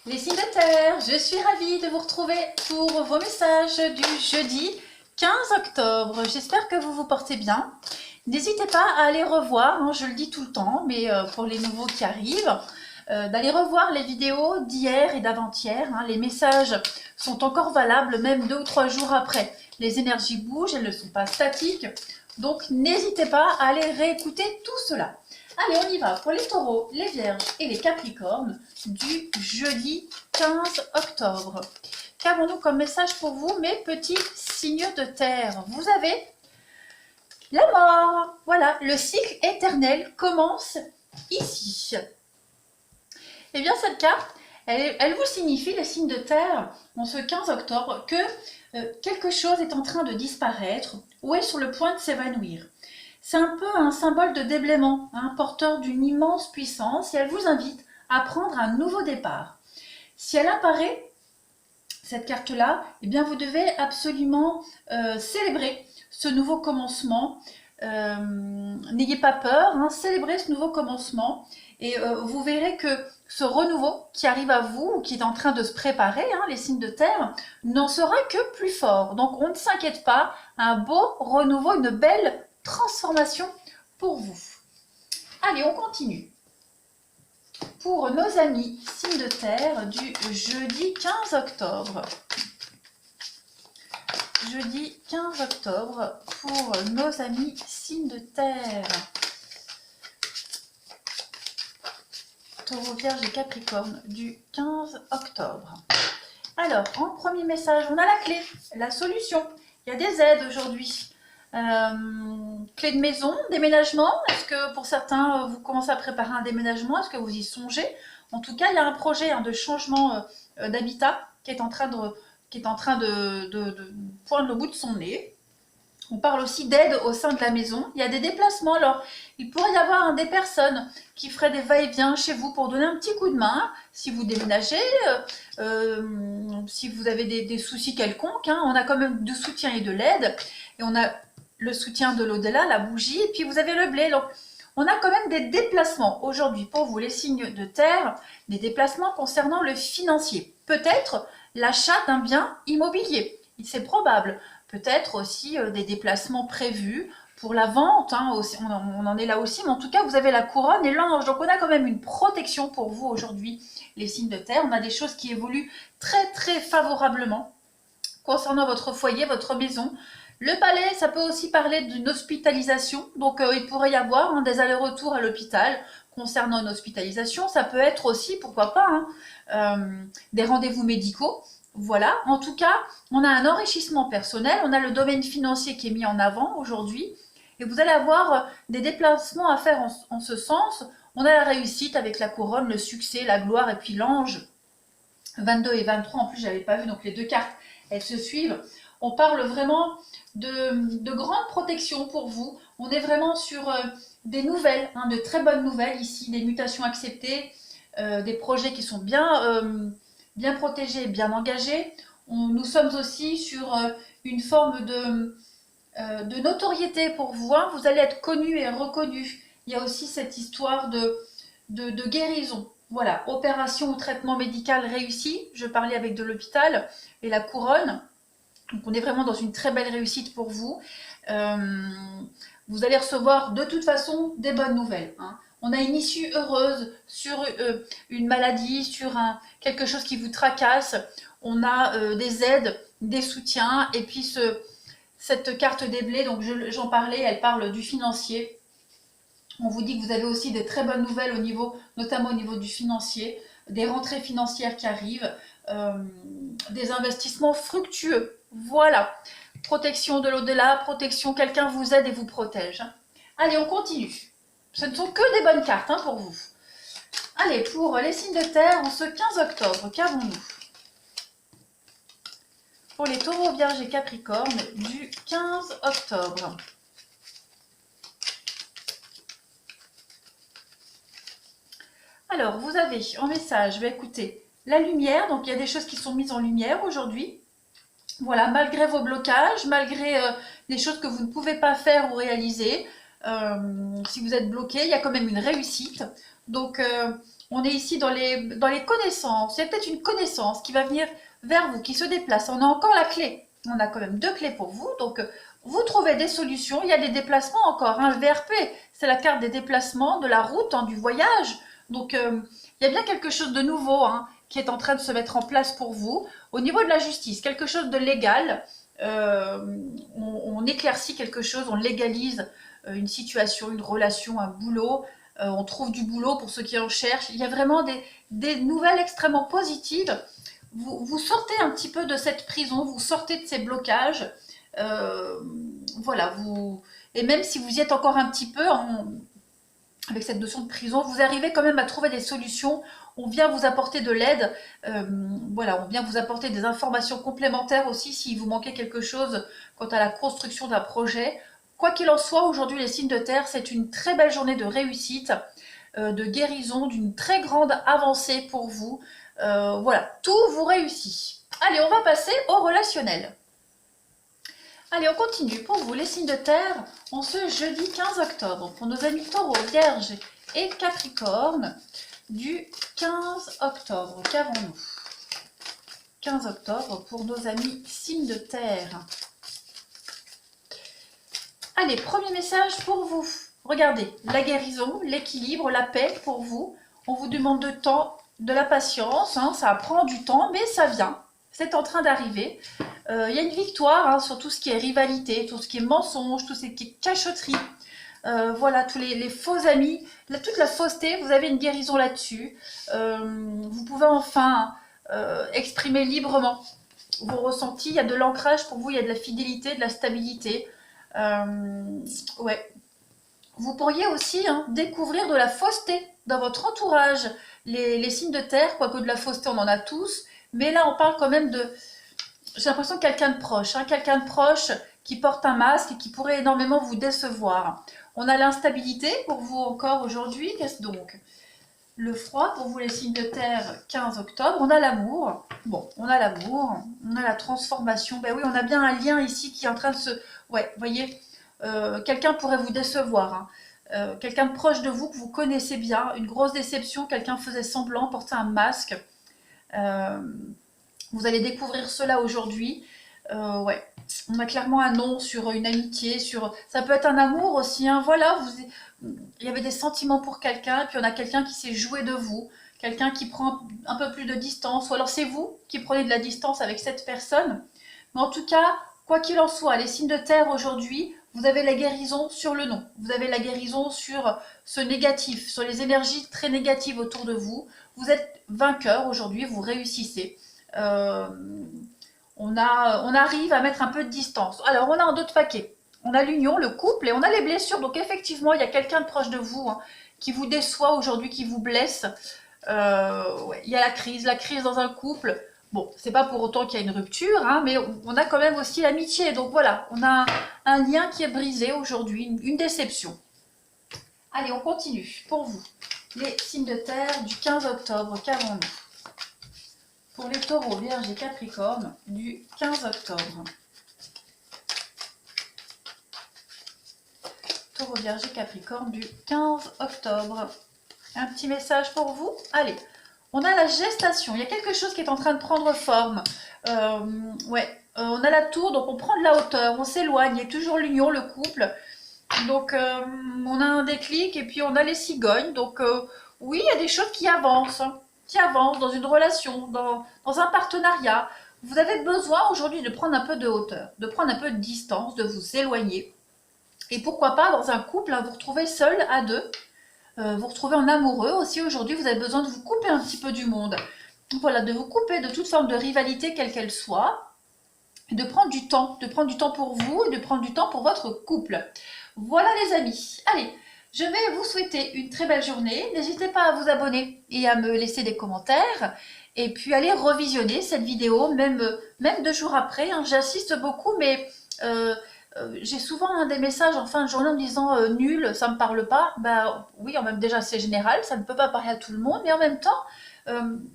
Les signes de terre, je suis ravie de vous retrouver pour vos messages du jeudi 15 octobre. J'espère que vous vous portez bien. N'hésitez pas à aller revoir, je le dis tout le temps, mais pour les nouveaux qui arrivent, d'aller revoir les vidéos d'hier et d'avant-hier. Les messages sont encore valables même 2 ou 3 jours après. Les énergies bougent, elles ne sont pas statiques. Donc n'hésitez pas à aller réécouter tout cela. Allez, on y va pour les taureaux, les vierges et les capricornes du jeudi 15 octobre. Qu'avons-nous comme message pour vous, mes petits signes de terre? Vous avez la mort. Voilà, le cycle éternel commence ici. Eh bien, cette carte, elle vous signifie, les signes de terre, en ce 15 octobre, que quelque chose est en train de disparaître ou est sur le point de s'évanouir. C'est un peu un symbole de déblaiement, porteur d'une immense puissance, et elle vous invite à prendre un nouveau départ. Si elle apparaît, cette carte-là, eh bien vous devez absolument célébrer ce nouveau commencement. N'ayez pas peur, célébrez ce nouveau commencement, et vous verrez que ce renouveau qui arrive à vous, ou qui est en train de se préparer, les signes de terre, n'en sera que plus fort. Donc on ne s'inquiète pas, un beau renouveau, une belle transformation pour vous. Allez, on continue. Pour nos amis signes de terre du jeudi 15 octobre. Jeudi 15 octobre pour nos amis signes de terre. Taureau, Vierge et Capricorne du 15 octobre. Alors, en premier message, on a la clé, la solution. Il y a des aides aujourd'hui. Clé de maison, déménagement. Est-ce que pour certains, vous commencez à préparer un déménagement? Est-ce que vous y songez? En tout cas, il y a un projet de changement d'habitat qui est en train de poindre le bout de son nez. On parle aussi d'aide au sein de la maison. Il y a des déplacements. Alors, il pourrait y avoir des personnes qui feraient des va-et-vient chez vous pour donner un petit coup de main si vous déménagez, si vous avez des soucis quelconques. On a quand même du soutien et de l'aide. Et on a le soutien de l'au-delà, la bougie, et puis vous avez le blé. Donc, on a quand même des déplacements aujourd'hui pour vous, les signes de terre, des déplacements concernant le financier. Peut-être l'achat d'un bien immobilier, c'est probable. Peut-être aussi des déplacements prévus pour la vente, on en est là aussi, mais en tout cas, vous avez la couronne et l'ange. Donc, on a quand même une protection pour vous aujourd'hui, les signes de terre. On a des choses qui évoluent très, très favorablement concernant votre foyer, votre maison. Le palais, ça peut aussi parler d'une hospitalisation. Donc, il pourrait y avoir des allers-retours à l'hôpital concernant une hospitalisation. Ça peut être aussi, pourquoi pas, des rendez-vous médicaux. Voilà, en tout cas, on a un enrichissement personnel, on a le domaine financier qui est mis en avant aujourd'hui, et vous allez avoir des déplacements à faire en ce sens. On a la réussite avec la couronne, le succès, la gloire, et puis l'ange. 22 et 23, en plus, je n'avais pas vu, donc les deux cartes, elles se suivent. On parle vraiment de grande protection pour vous. On est vraiment sur des nouvelles, de très bonnes nouvelles ici, des mutations acceptées, des projets qui sont bien protégés, bien engagés. Nous sommes aussi sur une forme de notoriété pour vous. Vous allez être connu et reconnu. Il y a aussi cette histoire de guérison. Voilà, opération ou traitement médical réussi. Je parlais avec de l'hôpital et la couronne. Donc on est vraiment dans une très belle réussite pour vous. Vous allez recevoir de toute façon des bonnes nouvelles. On a une issue heureuse sur une maladie, sur quelque chose qui vous tracasse. On a des aides, des soutiens. Et puis cette carte des blés, donc j'en parlais, elle parle du financier. On vous dit que vous avez aussi des très bonnes nouvelles notamment au niveau du financier, des rentrées financières qui arrivent, des investissements fructueux. Voilà, protection de l'au-delà, protection, quelqu'un vous aide et vous protège. Allez, on continue. Ce ne sont que des bonnes cartes pour vous. Allez, pour les signes de terre, en ce 15 octobre, qu'avons-nous? Pour les taureaux, vierges et capricornes du 15 octobre. Alors, vous avez en message, écoutez, la lumière. Donc, il y a des choses qui sont mises en lumière aujourd'hui. Voilà, malgré vos blocages, malgré des choses que vous ne pouvez pas faire ou réaliser, si vous êtes bloqué, il y a quand même une réussite. Donc, On est ici dans les connaissances. Il y a peut-être une connaissance qui va venir vers vous, qui se déplace. On a encore la clé. On a quand même 2 clés pour vous. Donc, vous trouvez des solutions. Il y a des déplacements encore. Hein. Le VRP, c'est la carte des déplacements, de la route, hein, du voyage. Donc, il y a bien quelque chose de nouveau hein, qui est en train de se mettre en place pour vous. Au niveau de la justice, quelque chose de légal. On éclaircit quelque chose, on légalise une situation, une relation, un boulot. On trouve du boulot pour ceux qui en cherchent. Il y a vraiment des nouvelles extrêmement positives. Vous sortez un petit peu de cette prison, vous sortez de ces blocages. Voilà, et même si vous y êtes encore un petit peu avec cette notion de prison, vous arrivez quand même à trouver des solutions. On vient vous apporter de l'aide. Voilà, on vient vous apporter des informations complémentaires aussi si vous manquez quelque chose quant à la construction d'un projet. Quoi qu'il en soit, aujourd'hui, les signes de terre, c'est une très belle journée de réussite, de guérison, d'une très grande avancée pour vous. Voilà, tout vous réussit. Allez, on va passer au relationnel. Allez, on continue. Pour vous, les signes de terre, en ce jeudi 15 octobre, pour nos amis taureaux, vierges et capricorne, du 15 octobre. Qu'avons-nous? 15 octobre pour nos amis signes de terre. Allez, premier message pour vous. Regardez, la guérison, l'équilibre, la paix pour vous. On vous demande de temps, de la patience. Hein, ça prend du temps, mais ça vient. C'est en train d'arriver. Il y a une victoire hein, sur tout ce qui est rivalité, tout ce qui est mensonge, tout ce qui est cachotterie. Voilà, tous les faux amis, toute la fausseté, vous avez une guérison là-dessus. Vous pouvez enfin exprimer librement vos ressentis. Il y a de l'ancrage pour vous, il y a de la fidélité, de la stabilité. Ouais. Vous pourriez aussi hein, découvrir de la fausseté dans votre entourage. Les signes de terre, quoique de la fausseté, on en a tous. Mais là, on parle quand même de... J'ai l'impression de quelqu'un de proche. Hein, quelqu'un de proche qui porte un masque et qui pourrait énormément vous décevoir. On a l'instabilité pour vous encore aujourd'hui. Qu'est-ce donc? Le froid pour vous les signes de terre 15 octobre. On a l'amour. Bon, on a l'amour. On a la transformation. Ben oui, on a bien un lien ici qui est en train de se... Ouais, vous voyez, quelqu'un pourrait vous décevoir. Hein. Quelqu'un de proche de vous que vous connaissez bien. Une grosse déception. Quelqu'un faisait semblant, portait un masque. Vous allez découvrir cela aujourd'hui. Ouais, on a clairement un non sur une amitié, ça peut être un amour aussi. Hein. Voilà, il y avait des sentiments pour quelqu'un, puis on a quelqu'un qui s'est joué de vous, quelqu'un qui prend un peu plus de distance, ou alors c'est vous qui prenez de la distance avec cette personne. Mais en tout cas, quoi qu'il en soit, les signes de terre aujourd'hui, vous avez la guérison sur le non. Vous avez la guérison sur ce négatif, sur les énergies très négatives autour de vous. Vous êtes vainqueur aujourd'hui, vous réussissez. On arrive à mettre un peu de distance. Alors, on a un autre paquet. On a l'union, le couple et on a les blessures. Donc, effectivement, il y a quelqu'un de proche de vous hein, qui vous déçoit aujourd'hui, qui vous blesse. Ouais, il y a la crise dans un couple. Bon, c'est pas pour autant qu'il y a une rupture, hein, mais on a quand même aussi l'amitié. Donc, voilà, on a un lien qui est brisé aujourd'hui, une déception. Allez, on continue. Pour vous, les signes de terre du 15 octobre, qu'avons-nous? Pour les taureaux, vierges et capricornes du 15 octobre. Taureau, vierge et capricorne du 15 octobre. Un petit message pour vous. Allez, on a la gestation. Il y a quelque chose qui est en train de prendre forme. Ouais, on a la tour, donc on prend de la hauteur, on s'éloigne. Il y a toujours l'union, le couple. Donc, on a un déclic et puis on a les cigognes. Donc, oui, il y a des choses qui avancent. Dans une relation, dans un partenariat. Vous avez besoin aujourd'hui de prendre un peu de hauteur, de prendre un peu de distance, de vous éloigner. Et pourquoi pas dans un couple, hein, vous retrouvez seul à deux, vous retrouvez en amoureux aussi aujourd'hui, vous avez besoin de vous couper un petit peu du monde. Voilà, de vous couper de toute forme de rivalité quelle qu'elle soit, et de prendre du temps pour vous et de prendre du temps pour votre couple. Voilà les amis, allez. Je vais vous souhaiter une très belle journée. N'hésitez pas à vous abonner et à me laisser des commentaires. Et puis allez revisionner cette vidéo, même 2 jours après. Hein. J'insiste beaucoup, mais j'ai souvent hein, des messages en fin de journée en me disant nul, ça ne me parle pas. Ben oui, en même déjà c'est général, ça ne peut pas parler à tout le monde. Mais en même temps,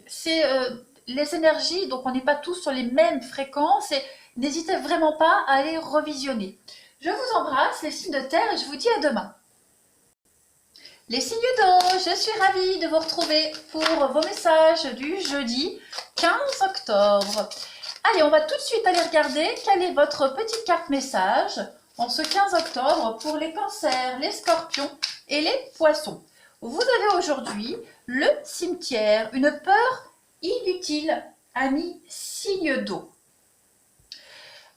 c'est les énergies, donc on n'est pas tous sur les mêmes fréquences. Et n'hésitez vraiment pas à aller revisionner. Je vous embrasse, les signes de terre, et je vous dis à demain. Les signes d'eau, je suis ravie de vous retrouver pour vos messages du jeudi 15 octobre. Allez, on va tout de suite aller regarder quelle est votre petite carte message en ce 15 octobre pour les cancers, les scorpions et les poissons. Vous avez aujourd'hui le cimetière, une peur inutile, amis signe d'eau.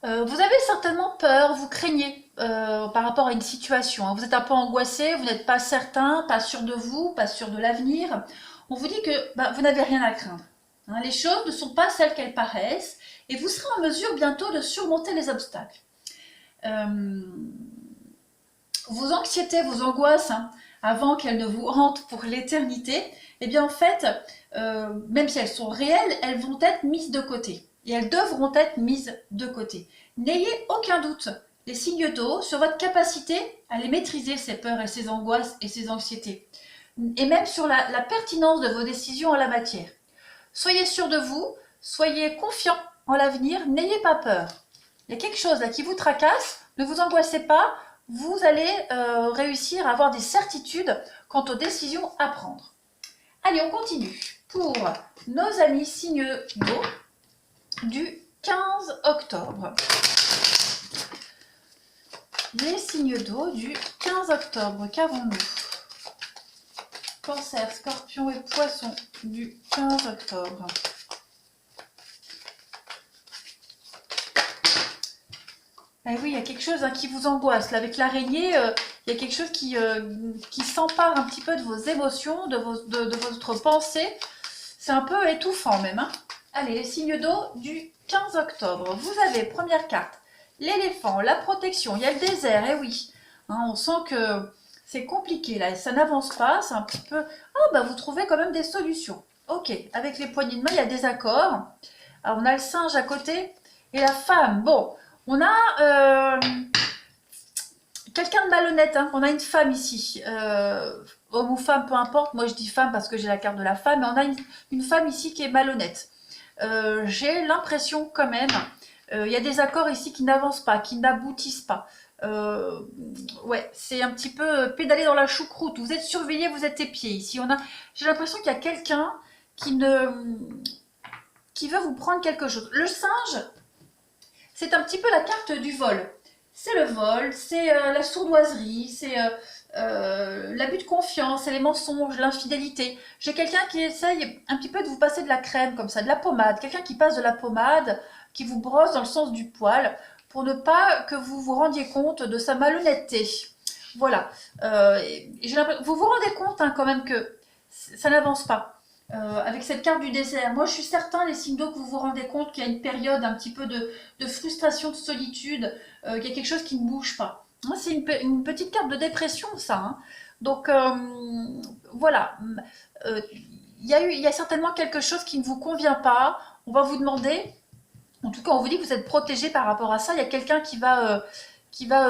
Vous avez certainement peur, vous craignez par rapport à une situation. Hein. Vous êtes un peu angoissé, vous n'êtes pas certain, pas sûr de vous, pas sûr de l'avenir. On vous dit que vous n'avez rien à craindre. Hein. Les choses ne sont pas celles qu'elles paraissent et vous serez en mesure bientôt de surmonter les obstacles. Vos anxiétés, vos angoisses, hein, avant qu'elles ne vous hantent pour l'éternité, eh bien en fait, même si elles sont réelles, elles vont être mises de côté. Et elles devront être mises de côté. N'ayez aucun doute, les signes d'eau, sur votre capacité à les maîtriser, ces peurs et ces angoisses et ces anxiétés. Et même sur la pertinence de vos décisions en la matière. Soyez sûr de vous, soyez confiant en l'avenir, n'ayez pas peur. Il y a quelque chose là qui vous tracasse, ne vous angoissez pas, vous allez réussir à avoir des certitudes quant aux décisions à prendre. Allez, on continue. Pour nos amis signes d'eau, du 15 octobre. Les signes d'eau du 15 octobre, qu'avons-nous? Cancer, scorpion et poisson du 15 octobre. Ah oui, il y a quelque chose qui vous angoisse. Là, avec l'araignée, il y a quelque chose qui s'empare un petit peu de vos émotions, de votre pensée. C'est un peu étouffant même. Hein. Allez, les signes d'eau du 15 octobre. Vous avez, première carte, l'éléphant, la protection. Il y a le désert, eh oui. Hein, on sent que c'est compliqué là, ça n'avance pas. C'est un petit peu... Ah, vous trouvez quand même des solutions. Ok, avec les poignées de main, il y a des accords. Alors, on a le singe à côté et la femme. Bon, on a quelqu'un de malhonnête. Hein. On a une femme ici. Homme ou femme, peu importe. Moi, je dis femme parce que j'ai la carte de la femme. Mais on a une femme ici qui est malhonnête. J'ai l'impression quand même, il y a des accords ici qui n'avancent pas, qui n'aboutissent pas. Ouais, c'est un petit peu pédaler dans la choucroute. Vous êtes surveillé, vous êtes épié. Ici, j'ai l'impression qu'il y a quelqu'un qui veut vous prendre quelque chose. Le singe, c'est un petit peu la carte du vol. C'est le vol, c'est la sournoiserie, c'est l'abus de confiance, c'est les mensonges, l'infidélité. J'ai quelqu'un qui essaye un petit peu de vous passer de la crème comme ça, de la pommade. Quelqu'un qui passe de la pommade, qui vous brosse dans le sens du poil pour ne pas que vous vous rendiez compte de sa malhonnêteté. Voilà. Vous vous rendez compte quand même que ça n'avance pas. Avec cette carte du désert, moi je suis certain, les signes d'eau, que vous vous rendez compte qu'il y a une période un petit peu de frustration, de solitude, qu'il y a quelque chose qui ne bouge pas. C'est une petite carte de dépression, ça. Hein. Donc, voilà. Il y a certainement quelque chose qui ne vous convient pas. On va vous demander, en tout cas, on vous dit que vous êtes protégé par rapport à ça. Il y a quelqu'un qui va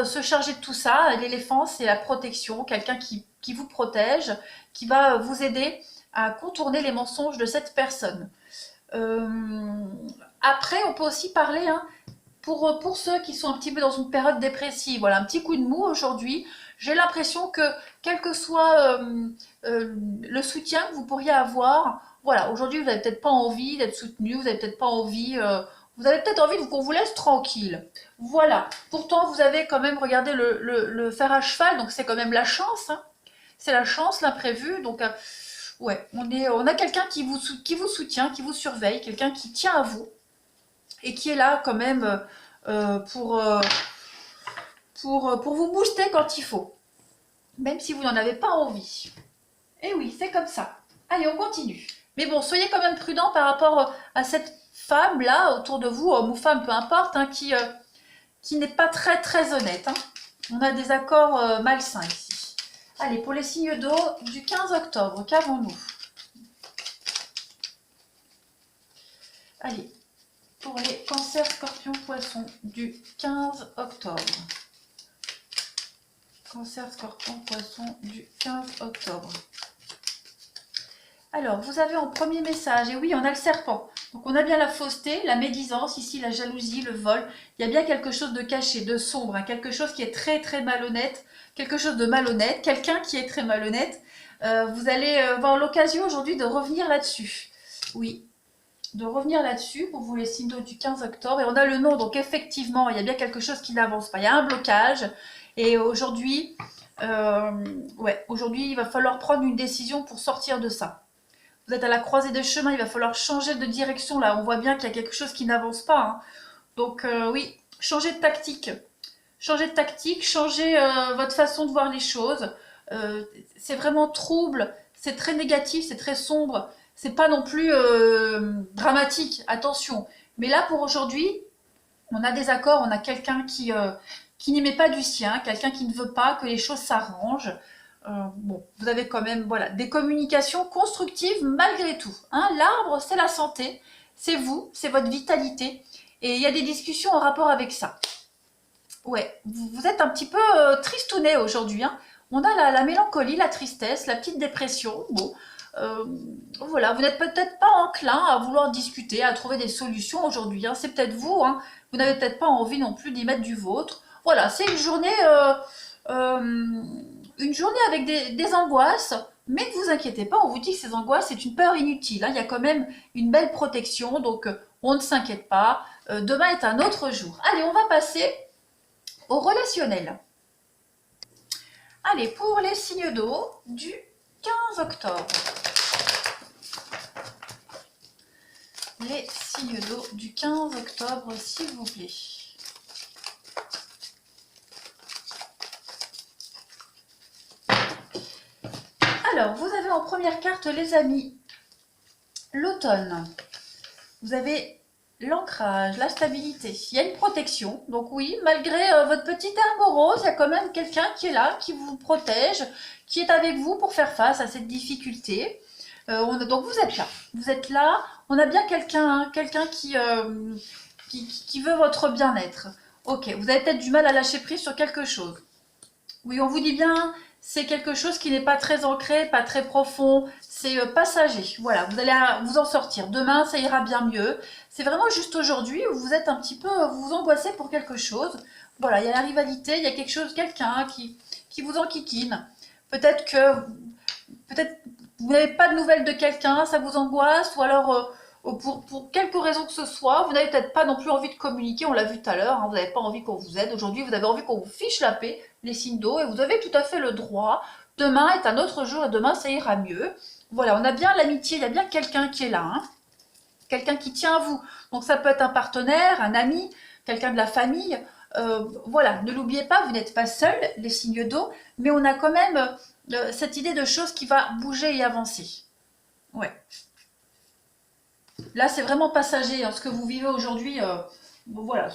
se charger de tout ça. L'éléphant, c'est la protection. Quelqu'un qui vous protège, qui va vous aider à contourner les mensonges de cette personne. Après, on peut aussi parler... Pour ceux qui sont un petit peu dans une période dépressive, voilà, un petit coup de mou aujourd'hui, j'ai l'impression que quel que soit le soutien que vous pourriez avoir, voilà, aujourd'hui vous n'avez peut-être pas envie d'être soutenu, vous n'avez peut-être pas envie, vous avez peut-être envie qu'on vous laisse tranquille. Voilà, pourtant vous avez quand même regardé le fer à cheval, donc c'est quand même la chance, hein. C'est la chance, l'imprévu, donc ouais, on a quelqu'un qui vous soutient, qui vous surveille, quelqu'un qui tient à vous. Et qui est là quand même pour vous booster quand il faut. Même si vous n'en avez pas envie. Et oui, c'est comme ça. Allez, on continue. Mais bon, soyez quand même prudent par rapport à cette femme-là autour de vous, homme ou femme, peu importe, hein, qui n'est pas très très honnête. Hein. On a des accords malsains ici. Allez, pour les signes d'eau du 15 octobre, qu'avons-nous? Allez. Pour les cancers, scorpions, poissons du 15 octobre. Cancer, scorpion, poisson du 15 octobre. Alors, vous avez en premier message, et oui, on a le serpent. Donc, on a bien la fausseté, la médisance, ici, la jalousie, le vol. Il y a bien quelque chose de caché, de sombre, hein, quelque chose qui est très, très malhonnête, quelque chose de malhonnête, quelqu'un qui est très malhonnête. Vous allez avoir l'occasion aujourd'hui de revenir là-dessus. Oui, de revenir là-dessus pour vous les signes d'eau du 15 octobre. Et on a le nom, donc effectivement, il y a bien quelque chose qui n'avance pas. Il y a un blocage. Et aujourd'hui, aujourd'hui, il va falloir prendre une décision pour sortir de ça. Vous êtes à la croisée des chemins, il va falloir changer de direction là. On voit bien qu'il y a quelque chose qui n'avance pas, hein. Donc oui, changez de tactique. Changez de tactique, changez votre façon de voir les choses. C'est vraiment trouble, c'est très négatif, c'est très sombre. C'est pas non plus dramatique, attention. Mais là, pour aujourd'hui, on a des accords, on a quelqu'un qui n'y met pas du sien, quelqu'un qui ne veut pas que les choses s'arrangent. Bon, vous avez quand même voilà, des communications constructives malgré tout, hein. L'arbre, c'est la santé, c'est vous, c'est votre vitalité. Et il y a des discussions en rapport avec ça. Ouais, vous êtes un petit peu tristounet aujourd'hui, hein. On a la mélancolie, la tristesse, la petite dépression. Bon, euh, voilà, vous n'êtes peut-être pas enclin à vouloir discuter, à trouver des solutions aujourd'hui, hein. C'est peut-être vous, hein. Vous n'avez peut-être pas envie non plus d'y mettre du vôtre. Voilà, c'est une journée avec des angoisses. Mais ne vous inquiétez pas, on vous dit que ces angoisses, c'est une peur inutile, hein. Il y a quand même une belle protection, donc on ne s'inquiète pas. Demain est un autre jour. Allez, on va passer au relationnel. Allez, pour les signes d'eau du 15 octobre. Les signes d'eau du 15 octobre, s'il vous plaît. Alors, vous avez en première carte, les amis, l'automne. Vous avez l'ancrage, la stabilité. Il y a une protection. Donc oui, malgré votre petit herbe rose, il y a quand même quelqu'un qui est là, qui vous protège, qui est avec vous pour faire face à cette difficulté. Donc vous êtes là. Vous êtes là. On a bien quelqu'un, hein, quelqu'un qui veut votre bien-être. Ok, vous avez peut-être du mal à lâcher prise sur quelque chose. Oui, on vous dit bien, c'est quelque chose qui n'est pas très ancré, pas très profond, c'est passager. Voilà, vous allez vous en sortir. Demain, ça ira bien mieux. C'est vraiment juste aujourd'hui où vous êtes un petit peu, vous vous angoissez pour quelque chose. Voilà, il y a la rivalité, il y a quelque chose, quelqu'un qui vous enquiquine. Peut-être vous n'avez pas de nouvelles de quelqu'un, ça vous angoisse, ou alors pour quelque raison que ce soit, vous n'avez peut-être pas non plus envie de communiquer, on l'a vu tout à l'heure, hein, vous n'avez pas envie qu'on vous aide. Aujourd'hui, vous avez envie qu'on vous fiche la paix, les signes d'eau, et vous avez tout à fait le droit. Demain est un autre jour et demain ça ira mieux. Voilà, on a bien l'amitié, il y a bien quelqu'un qui est là, hein, quelqu'un qui tient à vous. Donc ça peut être un partenaire, un ami, quelqu'un de la famille. Voilà, ne l'oubliez pas, vous n'êtes pas seul, les signes d'eau, mais on a quand même cette idée de chose qui va bouger et avancer. Ouais. Là, c'est vraiment passager, hein, ce que vous vivez aujourd'hui. Bon, voilà,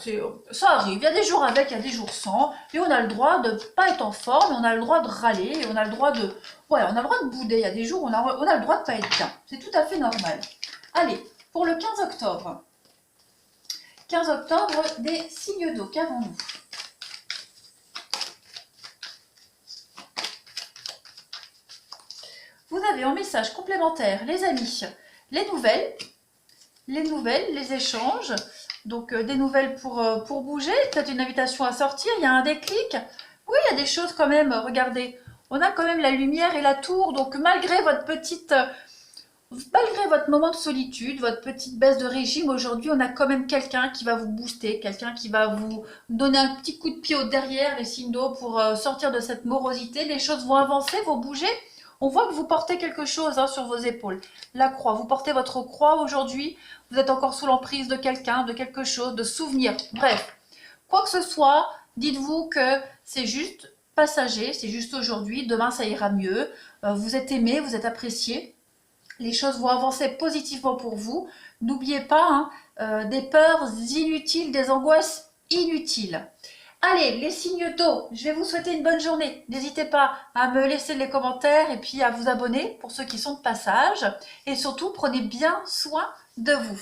ça arrive. Il y a des jours avec, il y a des jours sans. Et on a le droit de ne pas être en forme, on a le droit de râler, et on a le droit de. Voilà, on a le droit de bouder. Il y a des jours où on a le droit de ne pas être bien. C'est tout à fait normal. Allez, pour le 15 octobre. 15 octobre, des signes d'eau. Qu'avons-nous? Vous avez en message complémentaire, les amis, les nouvelles, les échanges. Donc des nouvelles pour bouger, peut-être une invitation à sortir, il y a un déclic. Oui, il y a des choses quand même, regardez, on a quand même la lumière et la tour, donc malgré votre moment de solitude, votre petite baisse de régime, aujourd'hui, on a quand même quelqu'un qui va vous booster, quelqu'un qui va vous donner un petit coup de pied au derrière, les signes d'eau, pour sortir de cette morosité. Les choses vont avancer, vont bouger. On voit que vous portez quelque chose, hein, sur vos épaules. La croix, vous portez votre croix aujourd'hui. Vous êtes encore sous l'emprise de quelqu'un, de quelque chose, de souvenirs. Bref, quoi que ce soit, dites-vous que c'est juste passager, c'est juste aujourd'hui. Demain, ça ira mieux. Vous êtes aimé, vous êtes apprécié. Les choses vont avancer positivement pour vous. N'oubliez pas, hein, des peurs inutiles, des angoisses inutiles. Allez, les signes d'eau, je vais vous souhaiter une bonne journée. N'hésitez pas à me laisser les commentaires et puis à vous abonner pour ceux qui sont de passage. Et surtout, prenez bien soin de vous.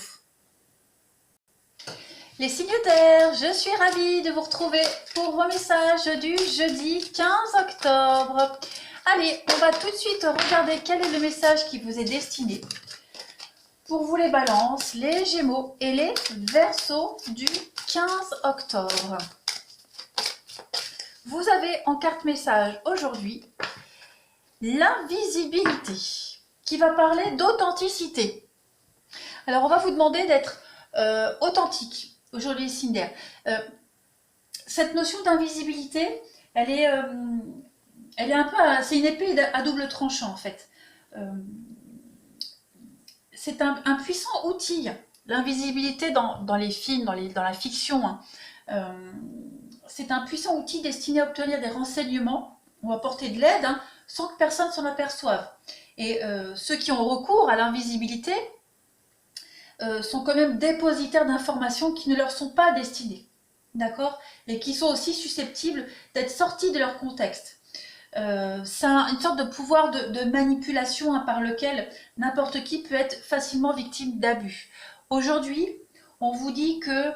Les signes d'air, je suis ravie de vous retrouver pour vos messages du jeudi 15 octobre. Allez, on va tout de suite regarder quel est le message qui vous est destiné. Pour vous les balances, les gémeaux et les verseaux du 15 octobre. Vous avez en carte message aujourd'hui l'invisibilité, qui va parler d'authenticité. Alors, on va vous demander d'être authentique aujourd'hui, Cinder. Cette notion d'invisibilité, elle est un peu, c'est une épée à double tranchant en fait. C'est un puissant outil, l'invisibilité dans les films, dans la fiction. Hein. C'est un puissant outil destiné à obtenir des renseignements ou à porter de l'aide sans que personne s'en aperçoive. Et ceux qui ont recours à l'invisibilité sont quand même dépositaires d'informations qui ne leur sont pas destinées. D'accord? Et qui sont aussi susceptibles d'être sortis de leur contexte. C'est une sorte de pouvoir de manipulation par lequel n'importe qui peut être facilement victime d'abus. Aujourd'hui, on vous dit que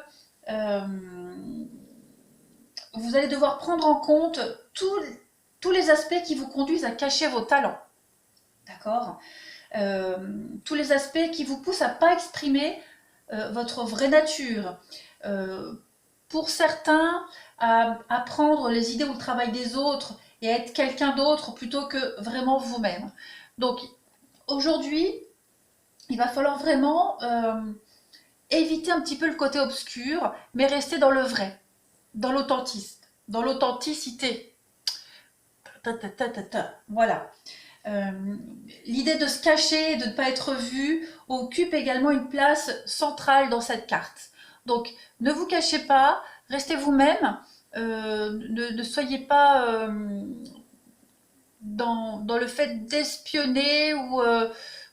vous allez devoir prendre en compte tous les aspects qui vous conduisent à cacher vos talents. D'accord? Tous les aspects qui vous poussent à ne pas exprimer votre vraie nature. Pour certains, à prendre les idées ou le travail des autres et à être quelqu'un d'autre plutôt que vraiment vous-même. Donc aujourd'hui, il va falloir vraiment éviter un petit peu le côté obscur, mais rester dans le vrai, dans l'authenticité. Voilà. L'idée de se cacher et de ne pas être vu occupe également une place centrale dans cette carte. Donc, ne vous cachez pas, restez vous-même, ne soyez pas dans le fait d'espionner ou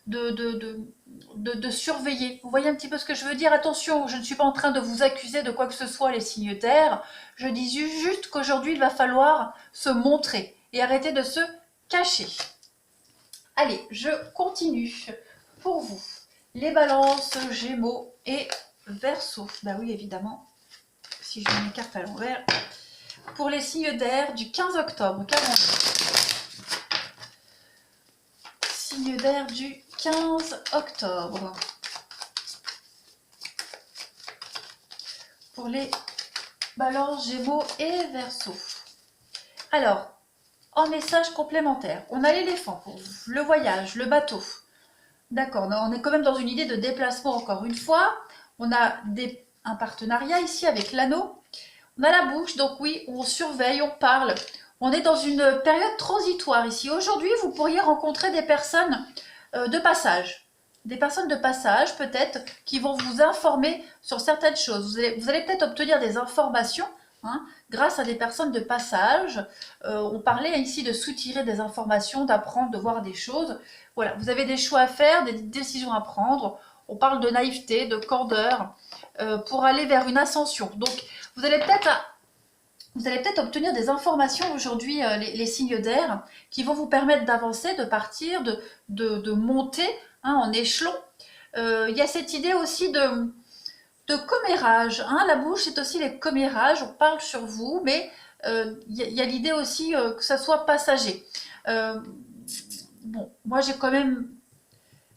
de surveiller. Vous voyez un petit peu ce que je veux dire? Attention, je ne suis pas en train de vous accuser de quoi que ce soit, les signes d'air. Je dis juste qu'aujourd'hui, il va falloir se montrer et arrêter de se cacher. Allez, je continue pour vous. Les balances, Gémeaux et Verseau. Bah oui, évidemment, si je mets mes cartes à l'envers. Pour les signes d'air du 15 octobre, qu'avons-nous? Signe d'air du 15 octobre. Pour les balances, Gémeaux et Verseau. Alors, en message complémentaire, on a l'éléphant pour vous, le voyage, le bateau. D'accord, on est quand même dans une idée de déplacement encore une fois. On a un partenariat ici avec l'anneau. On a la bouche, donc oui, on surveille, on parle. On est dans une période transitoire ici. Aujourd'hui, vous pourriez rencontrer des personnes de passage. Des personnes de passage, peut-être, qui vont vous informer sur certaines choses. Vous allez peut-être obtenir des informations grâce à des personnes de passage. On parlait ici de soutirer des informations, d'apprendre, de voir des choses. Voilà, vous avez des choix à faire, des décisions à prendre. On parle de naïveté, de candeur, pour aller vers une ascension. Donc, vous allez peut-être obtenir des informations aujourd'hui, les signes d'air, qui vont vous permettre d'avancer, de partir, de monter en échelon. Il y a cette idée aussi de commérage. La bouche, c'est aussi les commérages. On parle sur vous, mais il y a l'idée aussi que ça soit passager. Bon, moi j'ai quand même,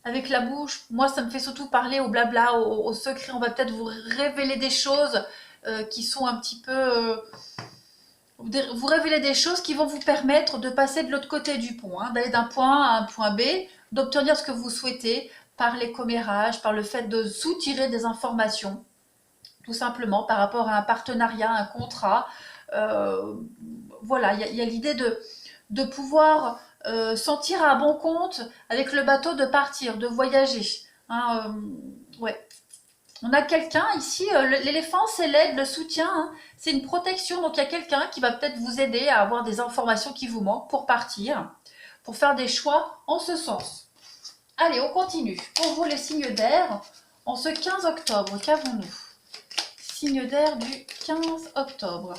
avec la bouche, moi ça me fait surtout parler au blabla, au secret. On va peut-être vous révéler des choses qui sont un petit peu... vous révéler des choses qui vont vous permettre de passer de l'autre côté du pont, d'aller d'un point A à un point B, d'obtenir ce que vous souhaitez par les commérages, par le fait de soutirer des informations, tout simplement par rapport à un partenariat, un contrat. Voilà, il y a l'idée de pouvoir sentir à bon compte avec le bateau de partir, de voyager. Ouais. On a quelqu'un ici, l'éléphant c'est l'aide, le soutien, c'est une protection, donc il y a quelqu'un qui va peut-être vous aider à avoir des informations qui vous manquent pour partir, pour faire des choix en ce sens. Allez, on continue. Pour vous les signes d'air, en ce 15 octobre, qu'avons-nous? Signe d'air du 15 octobre.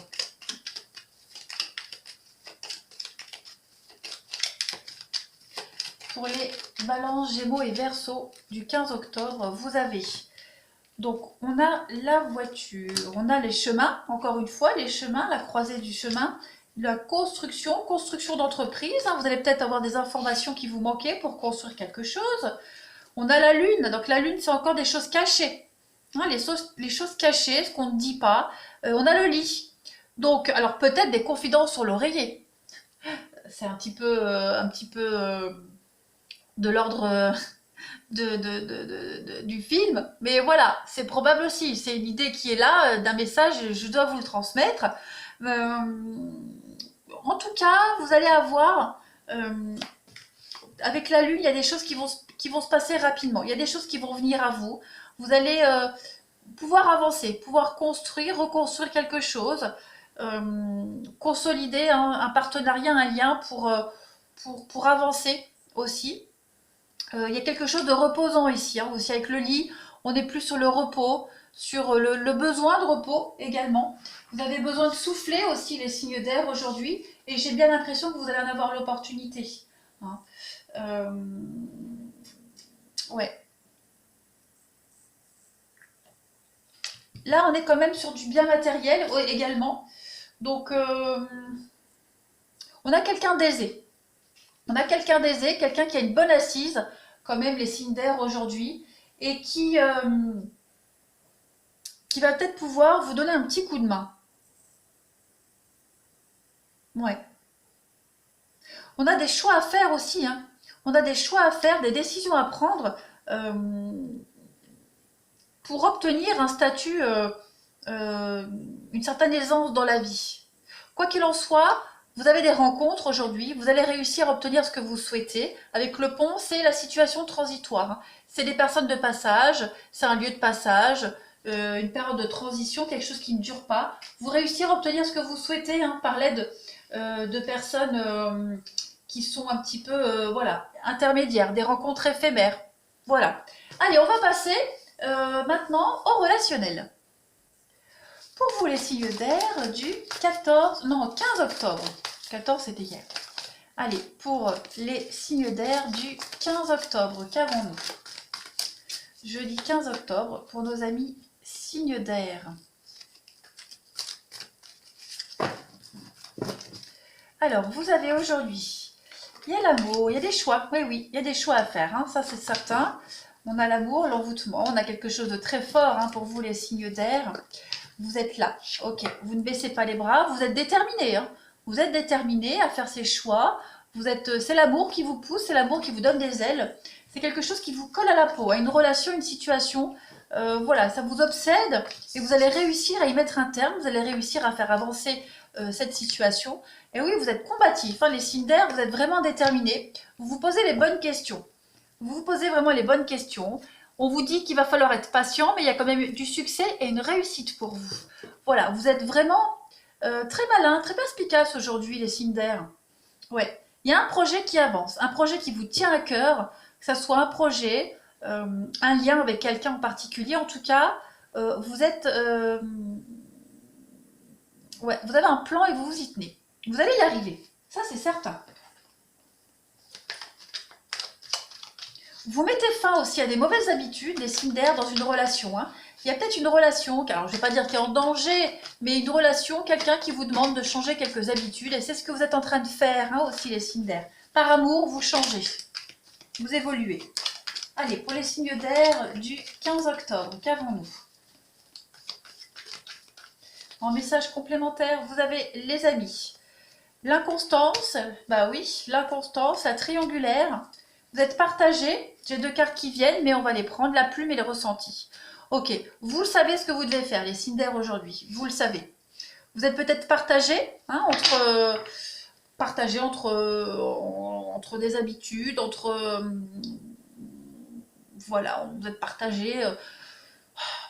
Pour les balances, Gémeaux et Verseau du 15 octobre, vous avez... Donc, on a la voiture, on a les chemins, encore une fois, les chemins, la croisée du chemin, la construction d'entreprise. Vous allez peut-être avoir des informations qui vous manquaient pour construire quelque chose. On a la lune, donc la lune, c'est encore des choses cachées. Les choses cachées, ce qu'on ne dit pas. On a le lit. Donc, alors peut-être des confidences sur l'oreiller. c'est un petit peu de l'ordre du film, mais voilà, c'est probable aussi. C'est une idée qui est là, d'un message, je dois vous le transmettre. Euh, En tout cas, vous allez avoir, avec la lune, il y a des choses qui vont se passer rapidement. Il y a des choses qui vont venir à vous. Vous allez pouvoir avancer, pouvoir construire, reconstruire quelque chose, consolider un partenariat, un lien pour avancer aussi. Il y a quelque chose de reposant ici, hein, aussi avec le lit. On est plus sur le repos, sur le besoin de repos également. Vous avez besoin de souffler aussi les signes d'air aujourd'hui, et j'ai bien l'impression que vous allez en avoir l'opportunité. Hein. Euh, ouais. Là, on est quand même sur du bien matériel également. Donc, on a quelqu'un d'aisé. On a quelqu'un d'aisé, quelqu'un qui a une bonne assise, quand même les signes d'air aujourd'hui, et qui va peut-être pouvoir vous donner un petit coup de main. Ouais. On a des choix à faire aussi, hein. On a des choix à faire, des décisions à prendre euh, pour obtenir un statut, une certaine aisance dans la vie. Quoi qu'il en soit, vous avez des rencontres aujourd'hui, vous allez réussir à obtenir ce que vous souhaitez. Avec le pont, c'est la situation transitoire, hein. C'est des personnes de passage, c'est un lieu de passage, une période de transition, quelque chose qui ne dure pas. Vous réussir à obtenir ce que vous souhaitez, hein, par l'aide de personnes qui sont un petit peu voilà, intermédiaires, des rencontres éphémères. Voilà. Allez, on va passer maintenant au relationnel. Pour vous, les signes d'air du 15 octobre. 14, c'était hier. Allez, pour les signes d'air du 15 octobre, qu'avons-nous? Jeudi 15 octobre, pour nos amis signes d'air. Alors, vous avez aujourd'hui, il y a l'amour, il y a des choix. Oui, oui, il y a des choix à faire, hein, ça c'est certain. On a l'amour, l'envoûtement, on a quelque chose de très fort, hein, pour vous, les signes d'air. Vous êtes là, ok, vous ne baissez pas les bras, vous êtes déterminé, hein. Vous êtes déterminé à faire ces choix. C'est l'amour qui vous pousse, c'est l'amour qui vous donne des ailes. C'est quelque chose qui vous colle à la peau, hein, une relation, une situation. Voilà, ça vous obsède et vous allez réussir à y mettre un terme. Vous allez réussir à faire avancer cette situation. Et oui, vous êtes combatif, hein, les signes d'air, vous êtes vraiment déterminés. Vous vous posez les bonnes questions. Vous vous posez vraiment les bonnes questions. On vous dit qu'il va falloir être patient, mais il y a quand même du succès et une réussite pour vous. Voilà, vous êtes vraiment très malin, très perspicace aujourd'hui, les signes d'air. Ouais, il y a un projet qui avance, un projet qui vous tient à cœur, que ce soit un projet, un lien avec quelqu'un en particulier. En tout cas, vous êtes, ouais, vous avez un plan et vous vous y tenez. Vous allez y arriver, ça c'est certain. Vous mettez fin aussi à des mauvaises habitudes, les signes d'air, dans une relation, hein. Il y a peut-être une relation, alors je ne vais pas dire qu'elle est en danger, mais une relation, quelqu'un qui vous demande de changer quelques habitudes, et c'est ce que vous êtes en train de faire, hein, aussi, les signes d'air. Par amour, vous changez, vous évoluez. Allez, pour les signes d'air du 15 octobre, qu'avons-nous? En message complémentaire, vous avez les amis. L'inconstance, bah oui, l'inconstance, la triangulaire. Vous êtes partagé, j'ai deux cartes qui viennent, mais on va les prendre, la plume et le ressenti. Ok, vous savez ce que vous devez faire, les signes d'air aujourd'hui, vous le savez. Vous êtes peut-être partagé, hein, entre des habitudes, voilà, vous êtes partagé,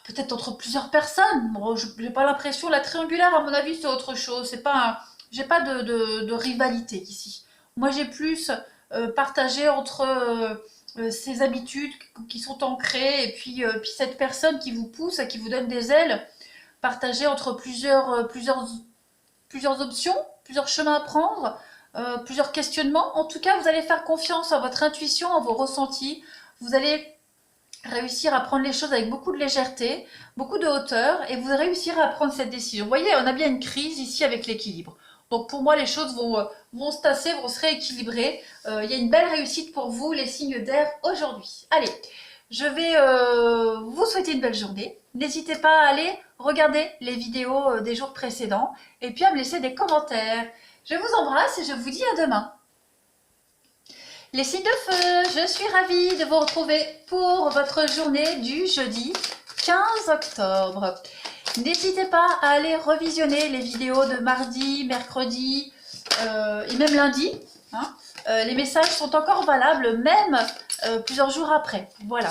peut-être entre plusieurs personnes. Bon, je n'ai pas l'impression, la triangulaire, à mon avis, c'est autre chose. C'est pas, j'ai pas de rivalité ici. Moi, j'ai plus partagé entre ces habitudes qui sont ancrées et puis cette personne qui vous pousse, qui vous donne des ailes, partagé entre plusieurs options, plusieurs chemins à prendre, plusieurs questionnements. En tout cas, vous allez faire confiance à votre intuition, à vos ressentis. Vous allez réussir à prendre les choses avec beaucoup de légèreté, beaucoup de hauteur, et vous réussirez à prendre cette décision. Vous voyez, on a bien une crise ici avec l'équilibre. Donc pour moi, les choses vont se tasser, vont se rééquilibrer. Il y a une belle réussite pour vous, les signes d'air, aujourd'hui. Allez, je vais vous souhaiter une belle journée. N'hésitez pas à aller regarder les vidéos des jours précédents, et puis à me laisser des commentaires. Je vous embrasse et je vous dis à demain. Les signes de feu, je suis ravie de vous retrouver pour votre journée du jeudi 15 octobre. N'hésitez pas à aller revisionner les vidéos de mardi, mercredi et même lundi. Les messages sont encore valables même plusieurs jours après. Voilà.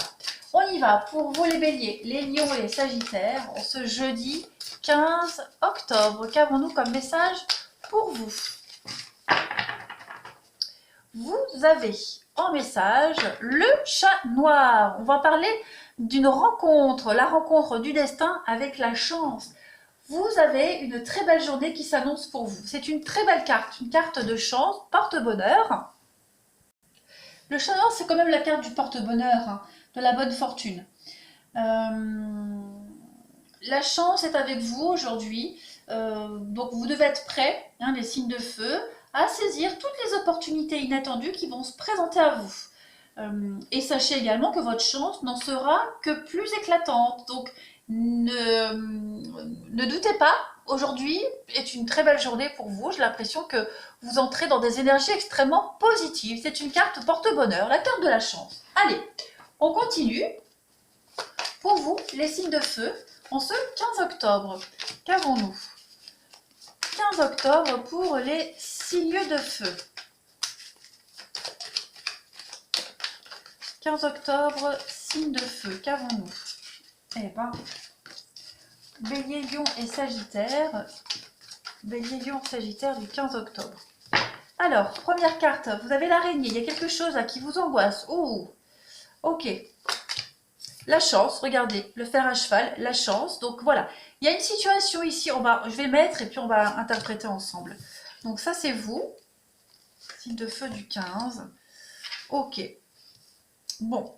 On y va pour vous les béliers, les lions et les sagittaires en ce jeudi 15 octobre. Qu'avons-nous comme message pour vous? Vous avez en message le chat noir. On va parler d'une rencontre, la rencontre du destin avec la chance. Vous avez une très belle journée qui s'annonce pour vous. C'est une très belle carte, une carte de chance, porte-bonheur. Le chat noir, c'est quand même la carte du porte-bonheur, de la bonne fortune. La chance est avec vous aujourd'hui, donc vous devez être prêts, les signes de feu, à saisir toutes les opportunités inattendues qui vont se présenter à vous. Et sachez également que votre chance n'en sera que plus éclatante. Donc ne doutez pas, aujourd'hui est une très belle journée pour vous. J'ai l'impression que vous entrez dans des énergies extrêmement positives. C'est une carte porte-bonheur, la carte de la chance. Allez, on continue. Pour vous, les signes de feu, en ce 15 octobre, qu'avons-nous? 15 octobre pour les signes de feu. 15 octobre, signe de feu, qu'avons-nous? Eh bien, Bélier, Lion et Sagittaire. Bélier, Lion, Sagittaire du 15 octobre. Alors, première carte, vous avez l'araignée. Il y a quelque chose qui vous angoisse. Oh, ok. La chance, regardez, le fer à cheval, la chance. Donc voilà, il y a une situation ici, je vais mettre et puis on va interpréter ensemble. Donc ça c'est vous, signe de feu du 15. Ok. Bon.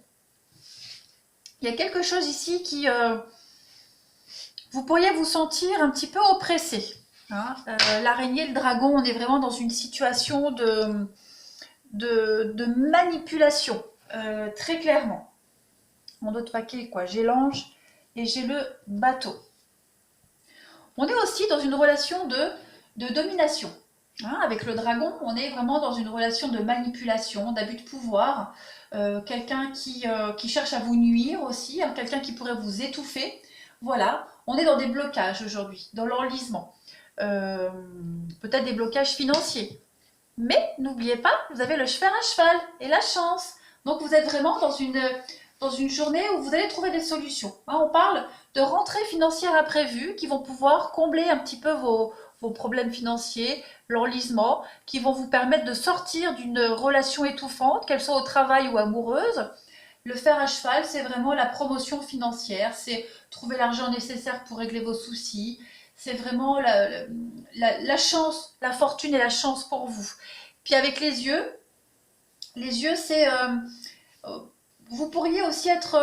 Il y a quelque chose ici qui... vous pourriez vous sentir un petit peu oppressé. L'araignée, le dragon, on est vraiment dans une situation de manipulation, très clairement. Mon autre paquet, quoi, j'ai l'ange et j'ai le bateau. On est aussi dans une relation de domination. Avec le dragon, on est vraiment dans une relation de manipulation, d'abus de pouvoir. Quelqu'un qui cherche à vous nuire aussi, quelqu'un qui pourrait vous étouffer. Voilà, on est dans des blocages aujourd'hui, dans l'enlisement. Peut-être des blocages financiers. Mais n'oubliez pas, vous avez le fer à cheval et la chance. Donc vous êtes vraiment dans une journée où vous allez trouver des solutions. On parle de rentrées financières imprévues qui vont pouvoir combler un petit peu vos problèmes financiers, l'enlisement, qui vont vous permettre de sortir d'une relation étouffante, qu'elle soit au travail ou amoureuse. Le fer à cheval, c'est vraiment la promotion financière, c'est trouver l'argent nécessaire pour régler vos soucis. C'est vraiment la chance, la fortune et la chance pour vous. Puis avec les yeux c'est... vous pourriez aussi être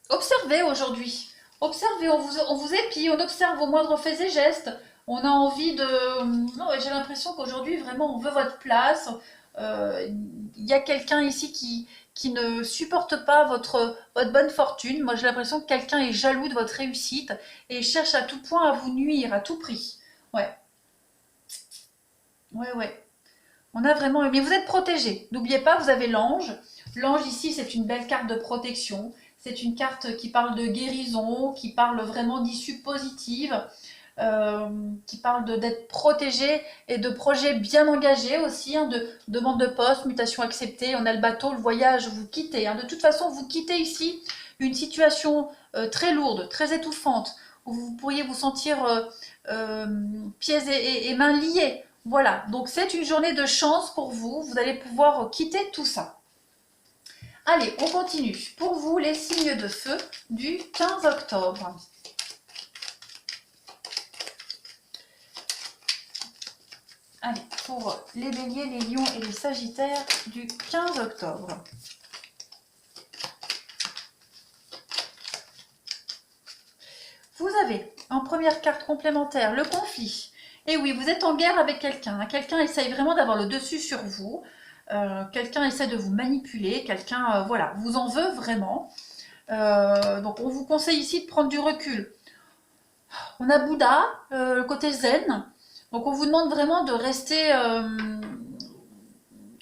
observé aujourd'hui. Observez, on vous épie, on observe vos moindres faits et gestes. On a envie de... Non, j'ai l'impression qu'aujourd'hui, vraiment, on veut votre place. Il y a quelqu'un ici qui ne supporte pas votre bonne fortune. Moi, j'ai l'impression que quelqu'un est jaloux de votre réussite et cherche à tout point à vous nuire, à tout prix. Ouais. Ouais. On a vraiment... Mais vous êtes protégé. N'oubliez pas, vous avez l'ange. L'ange ici, c'est une belle carte de protection. C'est une carte qui parle de guérison, qui parle vraiment d'issue positive, qui parle d'être protégé et de projets bien engagés aussi, de demande de poste, mutation acceptée. On a le bateau, le voyage, vous quittez. De toute façon, vous quittez ici une situation très lourde, très étouffante, où vous pourriez vous sentir pieds et mains liés. Voilà, donc c'est une journée de chance pour vous. Vous allez pouvoir quitter tout ça. Allez, on continue. Pour vous, les signes de feu du 15 octobre. Allez, pour les béliers, les lions et les sagittaires du 15 octobre. Vous avez en première carte complémentaire le conflit. Et oui, vous êtes en guerre avec quelqu'un. Quelqu'un essaye vraiment d'avoir le dessus sur vous. Quelqu'un essaie de vous manipuler, quelqu'un voilà, vous en veut vraiment. Donc on vous conseille ici de prendre du recul. On a Bouddha, le côté zen. Donc on vous demande vraiment de rester,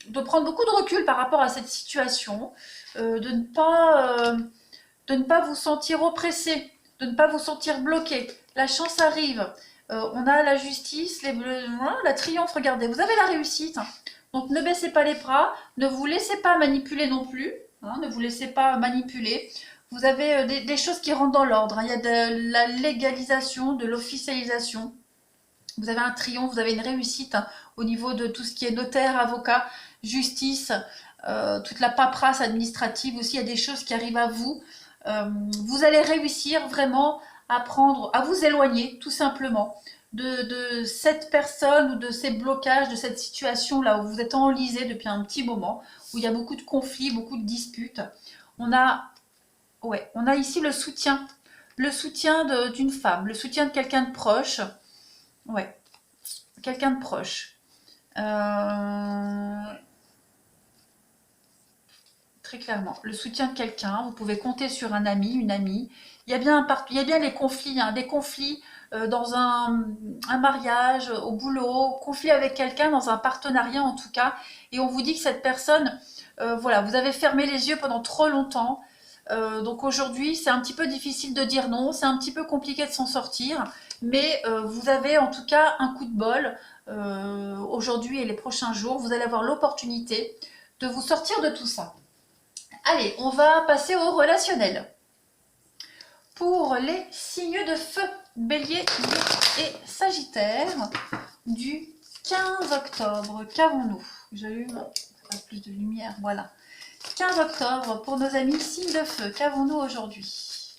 de prendre beaucoup de recul par rapport à cette situation, de ne pas vous sentir oppressé, de ne pas vous sentir bloqué. La chance arrive. On a la justice, la triomphe, regardez, vous avez la réussite. Donc ne baissez pas les bras, ne vous laissez pas manipuler non plus, hein, ne vous laissez pas manipuler. Vous avez des choses qui rentrent dans l'ordre, hein. Il y a de la légalisation, de l'officialisation. Vous avez un triomphe, vous avez une réussite, hein, au niveau de tout ce qui est notaire, avocat, justice, toute la paperasse administrative aussi. Il y a des choses qui arrivent à vous. Vous allez réussir vraiment à vous éloigner tout simplement de cette personne ou de ces blocages, de cette situation là où vous êtes enlisé depuis un petit moment, où il y a beaucoup de conflits, beaucoup de disputes. On a, ouais, on a ici le soutien d'une femme, le soutien de quelqu'un de proche. Ouais, quelqu'un de proche. Très clairement, le soutien de quelqu'un, vous pouvez compter sur un ami, une amie. Il y a bien les conflits, hein, des conflits dans un mariage, au boulot, conflit avec quelqu'un, dans un partenariat en tout cas. Et on vous dit que cette personne, voilà, vous avez fermé les yeux pendant trop longtemps. Donc aujourd'hui, c'est un petit peu difficile de dire non, c'est un petit peu compliqué de s'en sortir. Mais vous avez en tout cas un coup de bol aujourd'hui et les prochains jours. Vous allez avoir l'opportunité de vous sortir de tout ça. Allez, on va passer au relationnel. Pour les signes de feu, Bélier, Lion et Sagittaire, du 15 octobre, qu'avons-nous? J'allume plus de lumière, voilà. 15 octobre, pour nos amis signes de feu, qu'avons-nous aujourd'hui?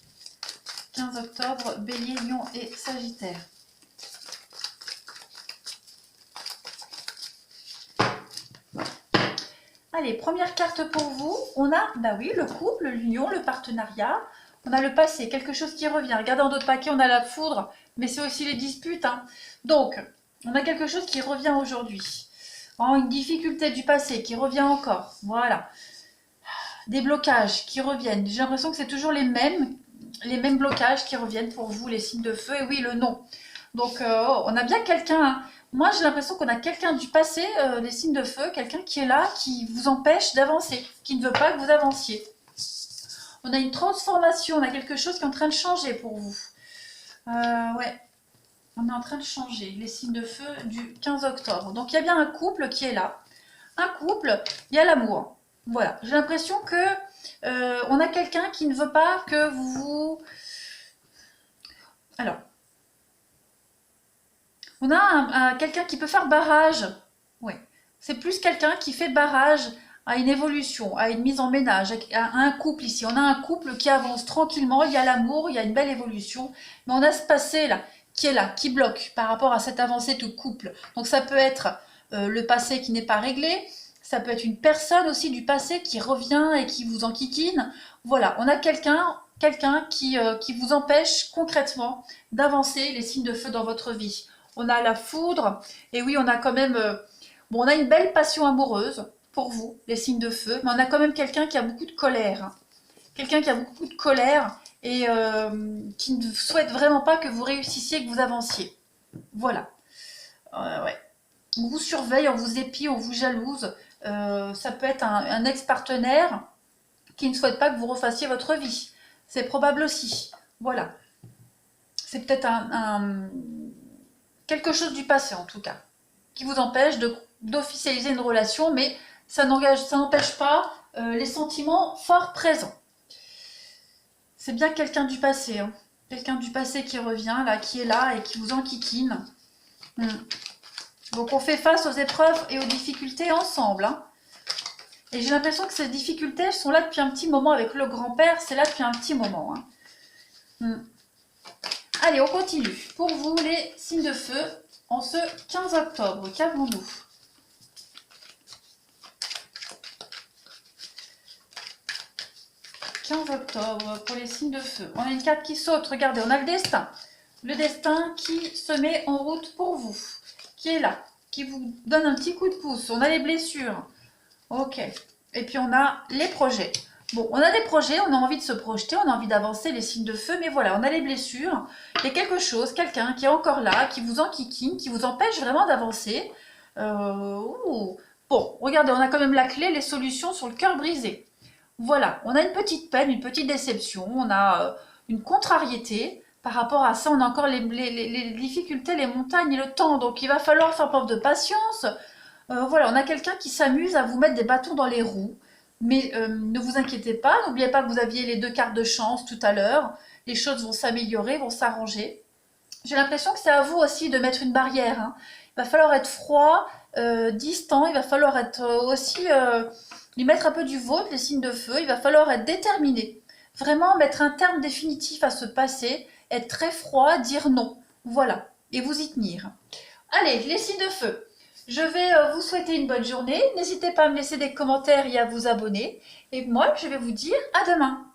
15 octobre, Bélier, Lion et Sagittaire. Allez, première carte pour vous, on a, bah oui, le couple, l'union, le partenariat. On a le passé, quelque chose qui revient. Regardez en d'autres paquets, on a la foudre, mais c'est aussi les disputes, hein. Donc, on a quelque chose qui revient aujourd'hui. Une difficulté du passé qui revient encore, voilà. Des blocages qui reviennent. J'ai l'impression que c'est toujours les mêmes blocages qui reviennent pour vous, les signes de feu. Et oui, le non. Donc, on a bien quelqu'un, hein. Moi, j'ai l'impression qu'on a quelqu'un du passé, les signes de feu, quelqu'un qui est là, qui vous empêche d'avancer, qui ne veut pas que vous avanciez. On a une transformation, on a quelque chose qui est en train de changer pour vous. Ouais, on est en train de changer, les signes de feu du 15 octobre. Donc, il y a bien un couple qui est là. Un couple, il y a l'amour. Voilà, j'ai l'impression que on a quelqu'un qui ne veut pas que vous... Alors, on a quelqu'un qui peut faire barrage. Oui, c'est plus quelqu'un qui fait barrage à une évolution, à une mise en ménage, à un couple ici. On a un couple qui avance tranquillement, il y a l'amour, il y a une belle évolution, mais on a ce passé là, qui bloque par rapport à cette avancée de couple. Donc ça peut être le passé qui n'est pas réglé, ça peut être une personne aussi du passé qui revient et qui vous enquiquine. Voilà, on a quelqu'un qui vous empêche concrètement d'avancer les signes de feu dans votre vie. On a la foudre, et oui, on a quand même... bon, on a une belle passion amoureuse pour vous, les signes de feu, mais on a quand même quelqu'un qui a beaucoup de colère. Quelqu'un qui a beaucoup de colère et qui ne souhaite vraiment pas que vous réussissiez, que vous avanciez. Voilà. Ouais. On vous surveille, on vous épie, on vous jalouse. Ça peut être un ex-partenaire qui ne souhaite pas que vous refassiez votre vie. C'est probable aussi. Voilà. C'est peut-être quelque chose du passé en tout cas, qui vous empêche d'officialiser une relation, mais ça n'empêche pas les sentiments forts présents. C'est bien quelqu'un du passé, hein. Quelqu'un du passé qui revient, là, qui est là et qui vous enquiquine. Donc on fait face aux épreuves et aux difficultés ensemble, hein. Et j'ai l'impression que ces difficultés, elles sont là depuis un petit moment avec le grand-père, c'est là depuis un petit moment, hein. Allez, on continue. Pour vous, les signes de feu, en ce 15 octobre, qu'avons-nous? « 15 octobre, pour les signes de feu. On a une carte qui saute, regardez, on a le destin. Le destin qui se met en route pour vous, qui est là, qui vous donne un petit coup de pouce. On a les blessures. Ok. Et puis on a les projets. Bon, on a des projets, on a envie de se projeter, on a envie d'avancer, les signes de feu, mais voilà, on a les blessures. Il y a quelque chose, quelqu'un qui est encore là, qui vous enquiquine, qui vous empêche vraiment d'avancer. Ouh. Bon, regardez, on a quand même la clé, les solutions sur le cœur brisé. Voilà, on a une petite peine, une petite déception, on a une contrariété. Par rapport à ça, on a encore les difficultés, les montagnes et le temps. Donc, il va falloir faire preuve de patience. Voilà, on a quelqu'un qui s'amuse à vous mettre des bâtons dans les roues. Mais ne vous inquiétez pas, n'oubliez pas que vous aviez les deux cartes de chance tout à l'heure. Les choses vont s'améliorer, vont s'arranger. J'ai l'impression que c'est à vous aussi de mettre une barrière, hein. Il va falloir être froid, distant, il va falloir être aussi y mettre un peu du vôtre, les signes de feu, il va falloir être déterminé. Vraiment mettre un terme définitif à ce passé, être très froid, dire non. Voilà, et vous y tenir. Allez, les signes de feu. Je vais vous souhaiter une bonne journée. N'hésitez pas à me laisser des commentaires et à vous abonner. Et moi, je vais vous dire à demain.